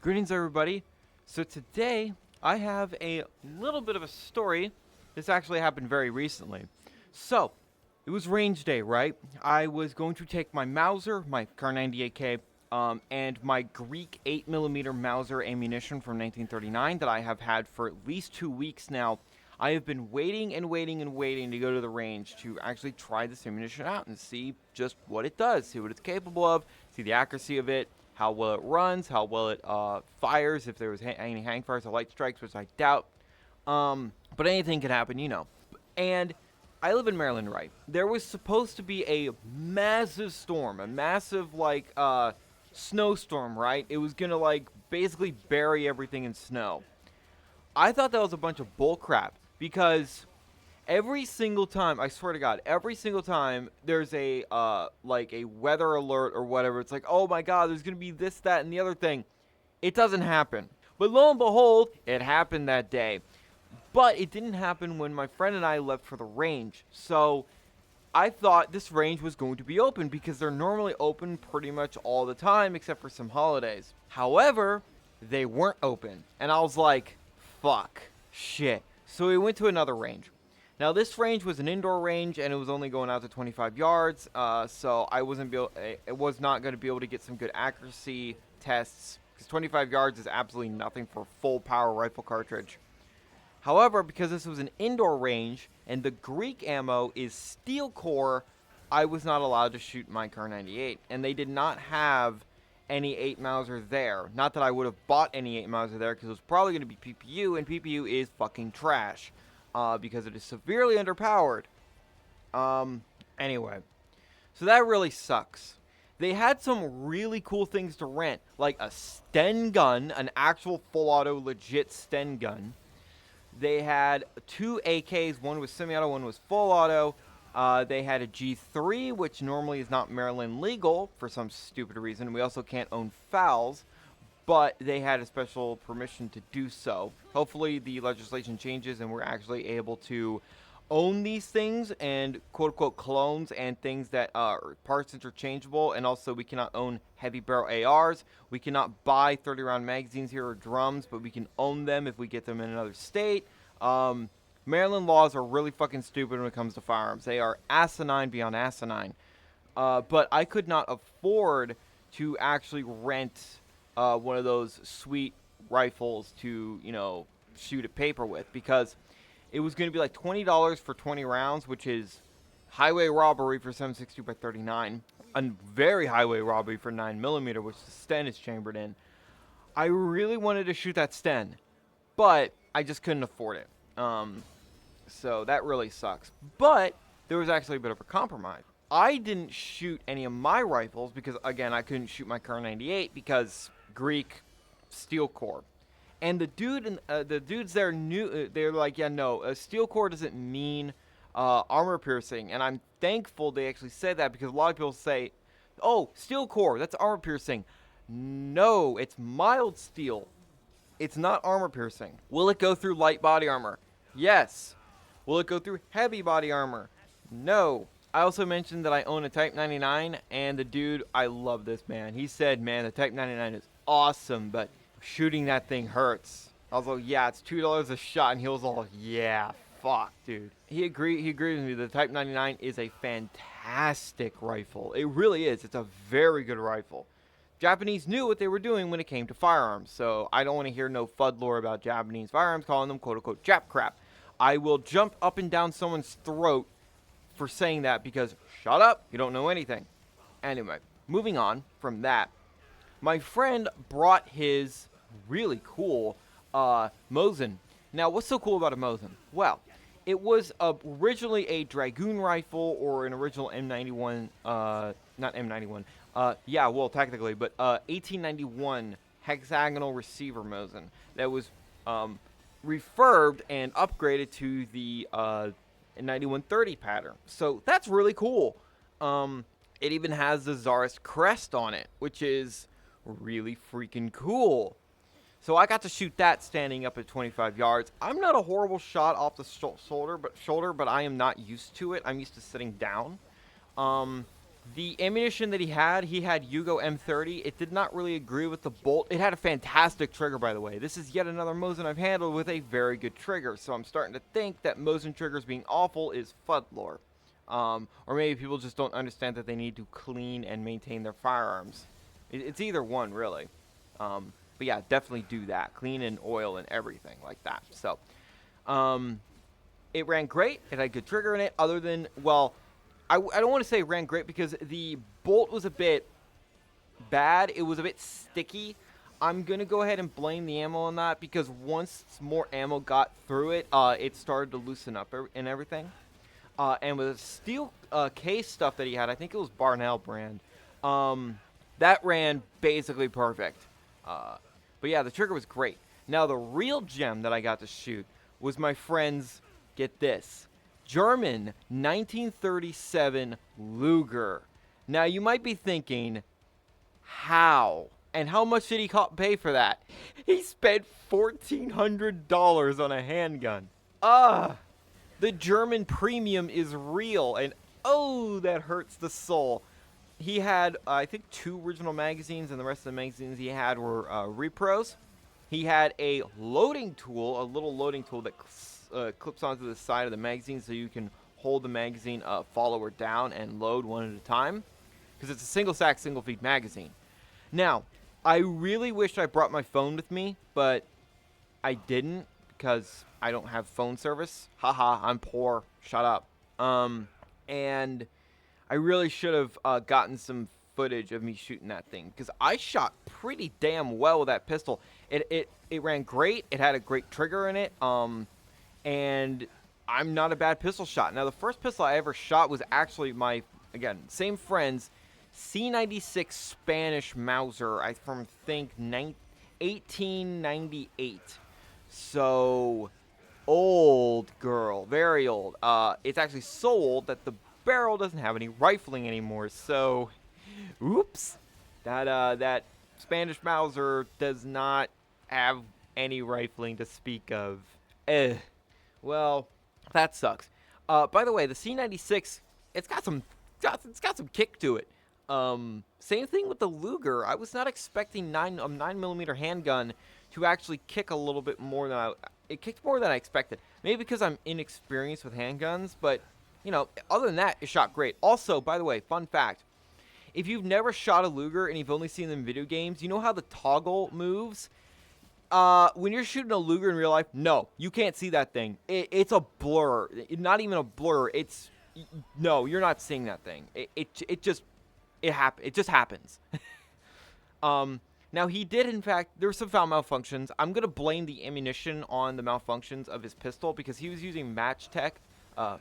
Greetings, everybody. So today I have a little bit of a story. This actually happened very recently. So it was range day, right? I was going to take my Mauser, my Kar 98K, and my Greek 8mm Mauser ammunition from 1939 that I have had for at least 2 weeks now. I have been waiting and waiting and waiting to go to the range to actually try this ammunition out and see just what it does, see what it's capable of, see the accuracy of it, how well it runs, how well it fires, if there was any hang fires or light strikes, which I doubt. But anything could happen, you know. And I live in Maryland, right? There was supposed to be a massive storm, a massive, snowstorm, right? It was gonna, basically bury everything in snow. I thought that was a bunch of bullcrap because every single time, I swear to God, every single time there's a weather alert or whatever, it's like, oh my God, there's gonna be this, that, and the other thing. It doesn't happen. But lo and behold, it happened that day. But it didn't happen when my friend and I left for the range. So I thought this range was going to be open because they're normally open pretty much all the time except for some holidays. However, they weren't open. And I was like, fuck, shit. So we went to another range. Now this range was an indoor range and it was only going out to 25 yards. So I was not going to be able to get some good accuracy tests because 25 yards is absolutely nothing for a full power rifle cartridge. However, because this was an indoor range and the Greek ammo is steel core, I was not allowed to shoot my Kar 98. And they did not have any 8 Mauser there. Not that I would have bought any 8 Mauser there because it was probably going to be PPU, and PPU is fucking trash because it is severely underpowered. Anyway, so that really sucks. They had some really cool things to rent, like a Sten gun, an actual full auto legit Sten gun. They had 2 AKs, one was semi-auto, one was full auto. They had a G3, which normally is not Maryland legal for some stupid reason. We also can't own FALs, but they had a special permission to do so. Hopefully the legislation changes and we're actually able to own these things and quote-unquote clones and things that are parts interchangeable. And also we cannot own heavy barrel ARs. We cannot buy 30-round magazines here or drums, but we can own them if we get them in another state. Maryland laws are really fucking stupid when it comes to firearms. They are asinine beyond asinine. But I could not afford to actually rent one of those sweet rifles to, shoot at paper with because it was going to be like $20 for 20 rounds, which is highway robbery for 7.62 by 39, a very highway robbery for 9mm, which the Sten is chambered in. I really wanted to shoot that Sten, but I just couldn't afford it. So that really sucks. But there was actually a bit of a compromise. I didn't shoot any of my rifles because, again, I couldn't shoot my Kar 98 because Greek steel core. And the dudes there knew, they're like, yeah, no, a steel core doesn't mean armor piercing. And I'm thankful they actually said that because a lot of people say, oh, steel core, that's armor piercing. No, it's mild steel. It's not armor piercing. Will it go through light body armor? Yes. Will it go through heavy body armor? No. I also mentioned that I own a Type 99, and the dude, I love this, man. He said, man, the Type 99 is awesome, but shooting that thing hurts. I was like, yeah, it's $2 a shot, and he was all, yeah, fuck, dude. He agreed with me. The Type 99 is a fantastic rifle. It really is. It's a very good rifle. Japanese knew what they were doing when it came to firearms, so I don't want to hear no FUD lore about Japanese firearms, calling them quote-unquote Jap crap. I will jump up and down someone's throat for saying that because shut up, you don't know anything. Anyway, moving on from that, my friend brought his really cool Mosin. Now, what's so cool about a Mosin? Well, it was originally a Dragoon rifle or an original M91, not M91. Yeah, well, technically, but 1891 hexagonal receiver Mosin that was refurbed and upgraded to the 9130 pattern. So that's really cool. It even has the Tsarist crest on it, which is really freaking cool. So I got to shoot that standing up at 25 yards. I'm not a horrible shot off the shoulder, but I am not used to it. I'm used to sitting down. The ammunition that he had Yugo M30. It did not really agree with the bolt. It had a fantastic trigger, by the way. This is yet another Mosin I've handled with a very good trigger. So I'm starting to think that Mosin triggers being awful is FUD lore. Or maybe people just don't understand that they need to clean and maintain their firearms. It's either one, really. But yeah, definitely do that. Clean and oil and everything like that. So, it ran great. It had a good trigger in it, other than, well, I don't want to say it ran great because the bolt was a bit bad. It was a bit sticky. I'm going to go ahead and blame the ammo on that because once more ammo got through it, it started to loosen up and everything. And with the steel case stuff that he had, I think it was Barnell brand, that ran basically perfect. But yeah, the trigger was great. Now, the real gem that I got to shoot was my friend's, get this, German 1937 Luger. Now, you might be thinking, how? And how much did he pay for that? He spent $1,400 on a handgun. The German premium is real, and oh, that hurts the soul. He had, I think, 2 original magazines, and the rest of the magazines he had were repros. He had a loading tool, a little loading tool that clips onto the side of the magazine so you can hold the magazine follower down and load one at a time, because it's a single stack, single feed magazine. Now, I really wish I brought my phone with me, but I didn't because I don't have phone service. Haha, I'm poor. Shut up. And I really should have gotten some footage of me shooting that thing because I shot pretty damn well with that pistol. It ran great. It had a great trigger in it. And I'm not a bad pistol shot. Now, the first pistol I ever shot was actually my, again, same friend's C96 Spanish Mauser. I think 1898. So old, girl, very old. It's actually so old that the barrel doesn't have any rifling anymore. So, oops, that Spanish Mauser does not have any rifling to speak of. Well, that sucks. By the way, the C96, it's got some kick to it. Same thing with the Luger. I was not expecting a 9mm handgun to actually kick a little bit more than it kicked more than I expected. Maybe because I'm inexperienced with handguns, but you know, other than that, it shot great. Also, by the way, fun fact: if you've never shot a Luger and you've only seen them in video games, you know how the toggle moves. When you're shooting a Luger in real life, no, you can't see that thing. It's a blur. Not even a blur. No, you're not seeing that thing. It just happens. Now, he did, in fact, there were some foul malfunctions. I'm going to blame the ammunition on the malfunctions of his pistol because he was using Max Tech, I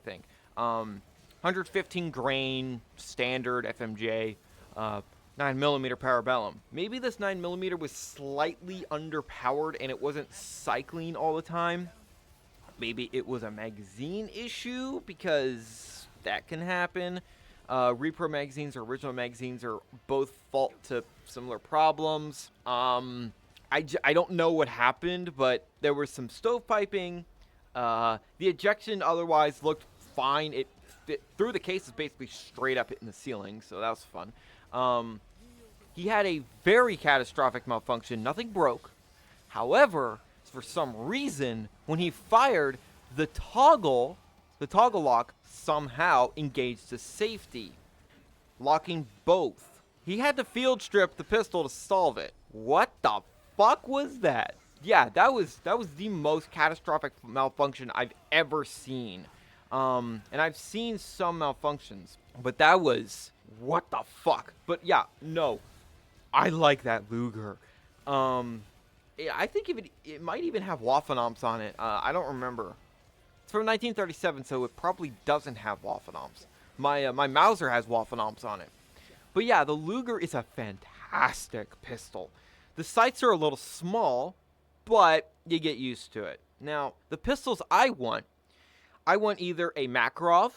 think. 115 grain, standard FMJ, 9mm Parabellum. Maybe this 9mm was slightly underpowered and it wasn't cycling all the time. Maybe it was a magazine issue because that can happen. Repro magazines or original magazines are both fault to similar problems. I don't know what happened, but there was some stovepiping. The ejection otherwise looked fine. It through the case is basically straight up hitting the ceiling, so that was fun. He had a very catastrophic malfunction. Nothing broke. However, for some reason, when he fired, the toggle lock somehow engaged to safety, locking both. He had to field strip the pistol to solve it. What the fuck was that? Yeah, that was the most catastrophic malfunction I've ever seen. And I've seen some malfunctions, but that was, what the fuck? But yeah, no, I like that Luger. I think it might even have Waffenomps on it. I don't remember. It's from 1937, so it probably doesn't have Waffenomps. My Mauser has Waffenomps on it. But yeah, the Luger is a fantastic pistol. The sights are a little small, but you get used to it. Now, the pistols I want either a Makarov,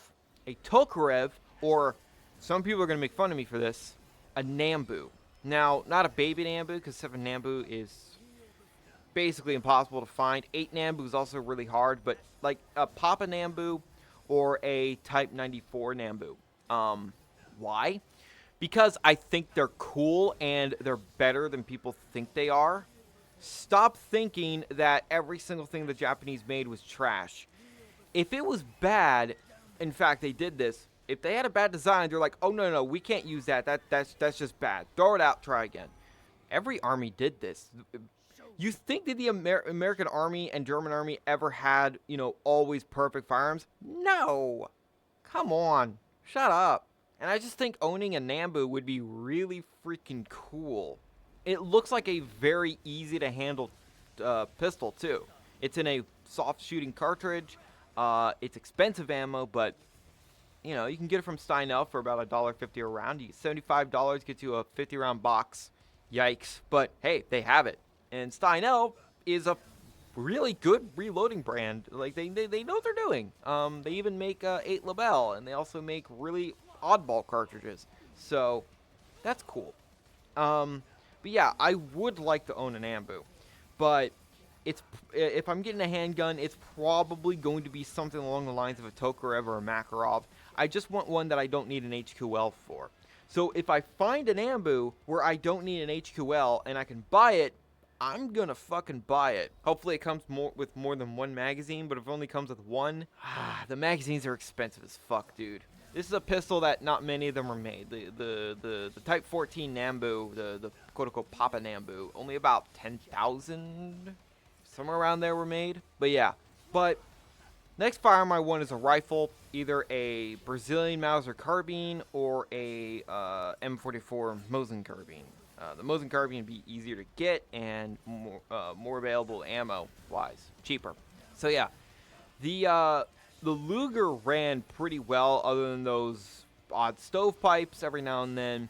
a Tokarev, or, some people are going to make fun of me for this, a Nambu. Now, not a baby Nambu, because 7 Nambu is basically impossible to find. 8 Nambu is also really hard, but like a Papa Nambu or a Type 94 Nambu. Why? Because I think they're cool and they're better than people think they are. Stop thinking that every single thing the Japanese made was trash. If it was bad, in fact, they did this. If they had a bad design, they're like, oh, no, we can't use that. That's just bad. Throw it out, try again. Every army did this. You think that the American army and German army ever had, always perfect firearms? No. Come on. Shut up. And I just think owning a Nambu would be really freaking cool. It looks like a very easy to handle pistol, too. It's in a soft shooting cartridge. It's expensive ammo, but you can get it from Steinel for about $1.50 a round. You get $75, gets you a 50-round box. Yikes. But hey, they have it. And Steinel is a really good reloading brand. Like, they know what they're doing. They even make 8 Label, and they also make really oddball cartridges. So, that's cool. But yeah, I would like to own an Ambu. But if I'm getting a handgun, it's probably going to be something along the lines of a Tokarev or a Makarov. I just want one that I don't need an HQL for. So if I find an Ambu where I don't need an HQL and I can buy it, I'm gonna fucking buy it. Hopefully it comes with more than one magazine, but if it only comes with one, the magazines are expensive as fuck, dude. This is a pistol that not many of them are made. The Type 14 Nambu, the quote-unquote Papa Nambu, only about 10,000, somewhere around there were made. But yeah, next firearm I want is a rifle, either a Brazilian Mauser carbine or a M44 Mosin carbine. The Mosin carbine would be easier to get and more available ammo-wise, cheaper. So yeah, the Luger ran pretty well, other than those odd stovepipes every now and then,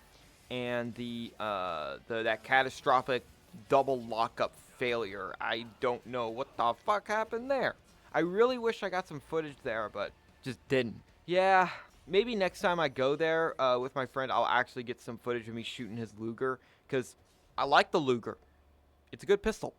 and that catastrophic double lockup failure. I don't know what the fuck happened there. I really wish I got some footage there, but just didn't. Yeah, maybe next time I go there with my friend, I'll actually get some footage of me shooting his Luger, because I like the Luger. It's a good pistol.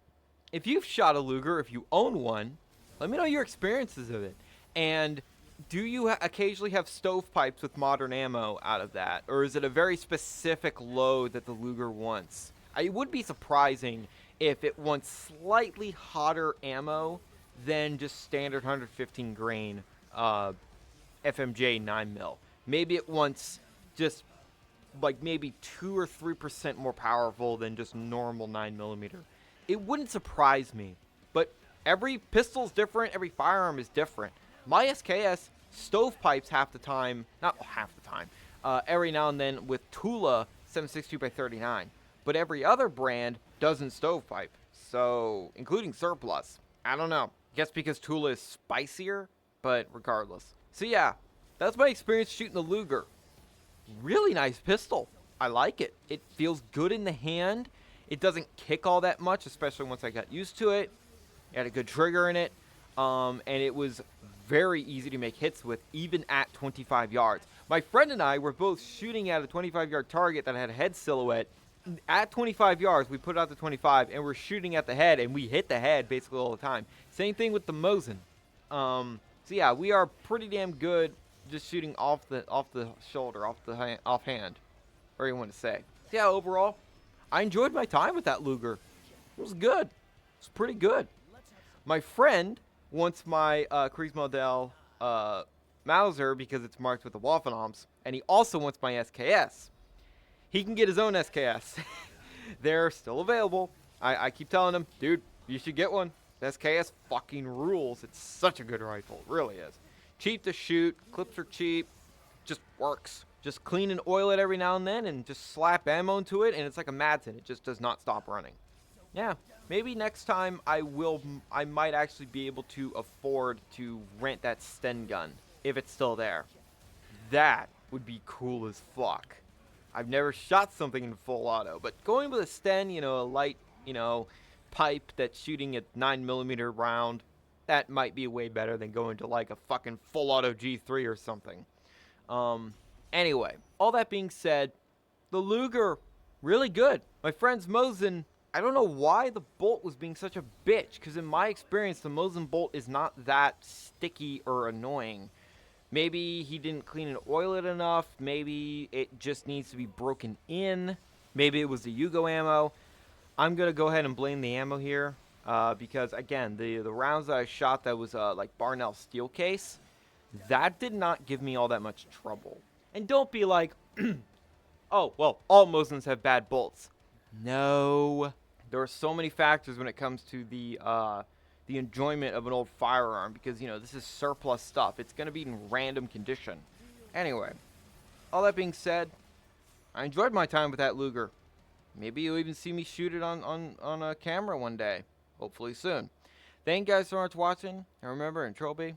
If you've shot a Luger, if you own one, let me know your experiences of it. And do you occasionally have stovepipes with modern ammo out of that? Or is it a very specific load that the Luger wants? It would be surprising if it wants slightly hotter ammo than just standard 115 grain FMJ 9mm. Maybe it wants just like maybe 2 or 3% more powerful than just normal 9mm. It wouldn't surprise me, but every pistol's different, every firearm is different. My SKS stovepipes every now and then with Tula 7.62x39, but every other brand doesn't stovepipe, so including Surplus. I don't know. Guess because Tula is spicier, but regardless. So yeah, that's my experience shooting the Luger. Really nice pistol. I like it. It feels good in the hand. It doesn't kick all that much, especially once I got used to it. It had a good trigger in it, and it was very easy to make hits with, even at 25 yards. My friend and I were both shooting at a 25-yard target that had a head silhouette. At 25 yards, we put it out to 25, and we're shooting at the head, and we hit the head basically all the time. Same thing with the Mosin. So yeah, we are pretty damn good just shooting off the shoulder, offhand, or you want to say. So yeah, overall, I enjoyed my time with that Luger. It was good. It was pretty good. My friend wants my Kriegsmodell Mauser because it's marked with the Waffenamps, and he also wants my SKS. He can get his own SKS. They're still available. I keep telling him, dude, you should get one. The SKS fucking rules. It's such a good rifle. It really is. Cheap to shoot. Clips are cheap. Just works. Just clean and oil it every now and then and just slap ammo into it, and it's like a Madsen. It just does not stop running. Yeah, maybe next time I might actually be able to afford to rent that Sten gun, if it's still there. That would be cool as fuck. I've never shot something in full auto, but going with a Sten, a light, pipe that's shooting a 9mm round, that might be way better than going to like a fucking full auto G3 or something. Anyway, all that being said, the Luger, really good. My friend's Mosin, I don't know why the bolt was being such a bitch, because in my experience, the Mosin bolt is not that sticky or annoying. Maybe he didn't clean and oil it enough. Maybe it just needs to be broken in. Maybe it was the Yugo ammo. I'm going to go ahead and blame the ammo here because, again, the rounds that I shot that was like Barnell steel case, that did not give me all that much trouble. And don't be like, oh, well, all Moslems have bad bolts. No. There are so many factors when it comes to the enjoyment of an old firearm because, this is surplus stuff. It's going to be in random condition. Anyway, all that being said, I enjoyed my time with that Luger. Maybe you'll even see me shoot it on a camera one day. Hopefully soon. Thank you guys so much for watching. And remember, in Trophy,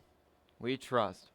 we trust.